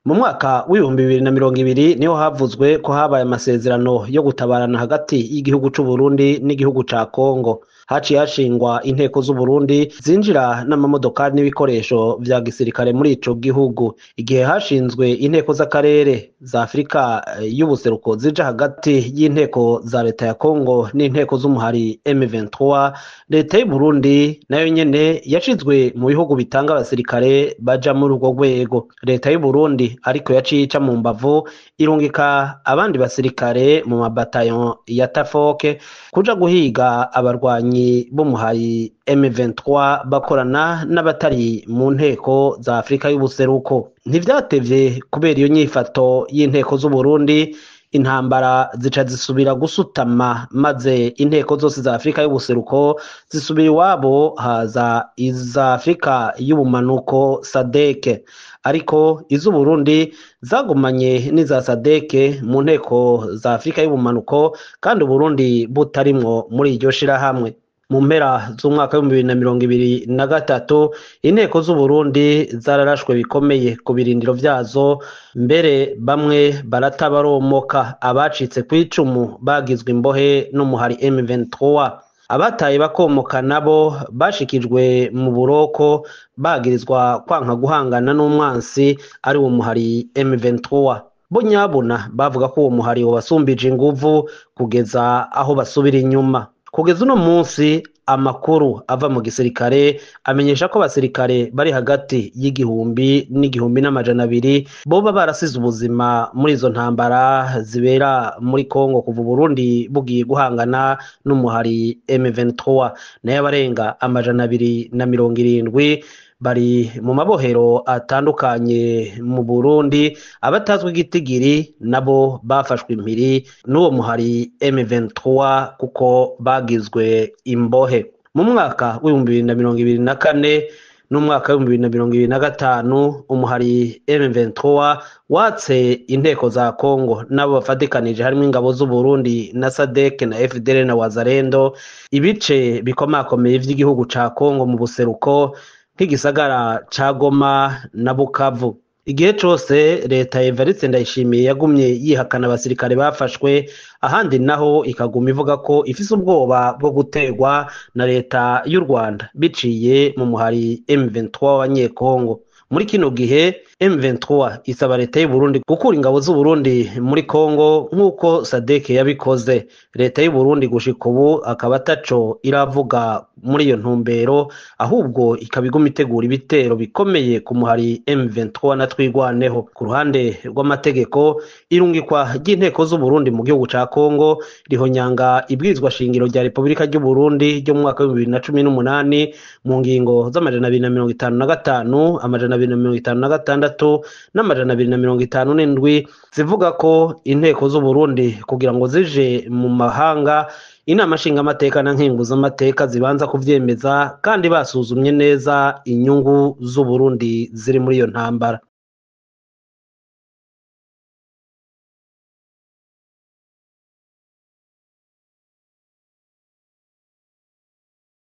Mu mwaka w'ibihumbi 2020 niho havuzwe ko habaye amasezerano yo gutabarana hagati y'igihugu c'Uburundi n'igihugu ca Kongo. Haciye hashingwa inteko z'Uburundi zinjira n'amamodokari n'ibikoresho vya gisirikare muri ico gihugu. Igihe hashinzwe inteko z'akarere za Afrika y'ubuseruko zija hagati y'inteko za leta ya Kongo n'inteko z'umuhari M23, leta y'Uburundi nayo nyene yashizwe mu bihugu bitanga abasirikare baja muri urwo rwego. Leta y'Uburundi ariko yaciye ica mu mbavu irungika abandi basirikare mu mabataillon ya Tafoke kuja guhiga abarwanyi b'umuhari M23 bakorana n'abatari mu nteko za Afrika y'ubuseruko. Ntivyatevye kubera iyo nyifato y'inteko z'Uburundi, intambara zica zisubira gusutama, maze inteko zose za Afrika y'ubuseruko zisubira iwabo, haza iza Afrika y'ubumanuko SADC. Ariko iz'Uburundi zagumanye n'iza SADC mu nteko za Afrika y'ubumanuko, kandi Uburundi butarimwo muri iryo shirahamwe. Mu mpera z'umwaka w'ibihumbi 2023 inteko z'Uburundi zararashwe bikomeye ku birindiro vyazo, mbere bamwe baratabaromoka. Abacitse kw'icumu bagizwe imbohe n'umuhari M23. Abataye bakomoka nabo bashikijwe mu buroko bagirizwa kwanka guhangana n'umwansi ari wo muhari M23. Bo nyabuna bavuga ko uwo muhari wabasumbije inguvu kugeza aho basubira inyuma. Kugeza uno munsi amakuru ava mu gisirikare amenyesha ko abasirikare bari hagati y'igihumbi n'igihumbi n'amajana abiri boba barasize ubuzima muri izo ntambara zibera muri Kongo kuva Burundi bugiye guhangana n'umuhari M23, nayo abarenga amajana 270 bari mu mabohero atandukanye mu Burundi. Abatazwi igitigiri nabo bafashwe impiri n'uwo muhari M23 kuko bagizwe imbohe. Mu mwaka w'ibihumbi 2024 n'umwaka w'ibihumbi 2025 umuhari M23 watse inteko za Kongo nabo bafatikanije harimo ingabo z'Uburundi na SADC na FDL na Wazalendo ibice bikomakomeye vy'igihugu ca Kongo mu buseruko nk'igisagara ca Goma na Bukavu. Igihe cose leta ya Evariste Ndayishimiye yagumye yihakana abasirikare bafashwe, ahandi naho ikaguma ivuga ko ifise ubwoba bwo gutegwa na leta y'u Rwanda biciye mu muhari M23 w'abanyekongo. Muri kino gihe M23 isaba leta y'u Burundi gukura ingabo z'u Burundi muri Kongo nk'uko SADC yabikoze. Leta y'u Burundi gushika ubu akaba ataco iravuga muri iyo ntumbero, ahubwo ikabiguma itegura ibitero bikomeye ku muhari M23 na twigwaneho. Ku ruhande rw'amategeko, irungikwa ry'inteko z'u Burundi mu gihugu ca Kongo rihonyanga ibwirizwa shingiro rya Repubulika y'u Burundi ryo mu mwaka wa 2018 mu ngingo z'amajana 255, amajana 256 n'amajana 257 zivuga ko inteko z'u Burundi kugira ngo zije mu mahanga, inama nshingamateka na nkenguzamateka zibanza kuvyemeza kandi basuzumye neza inyungu z'u Burundi ziri muri iyo ntambara.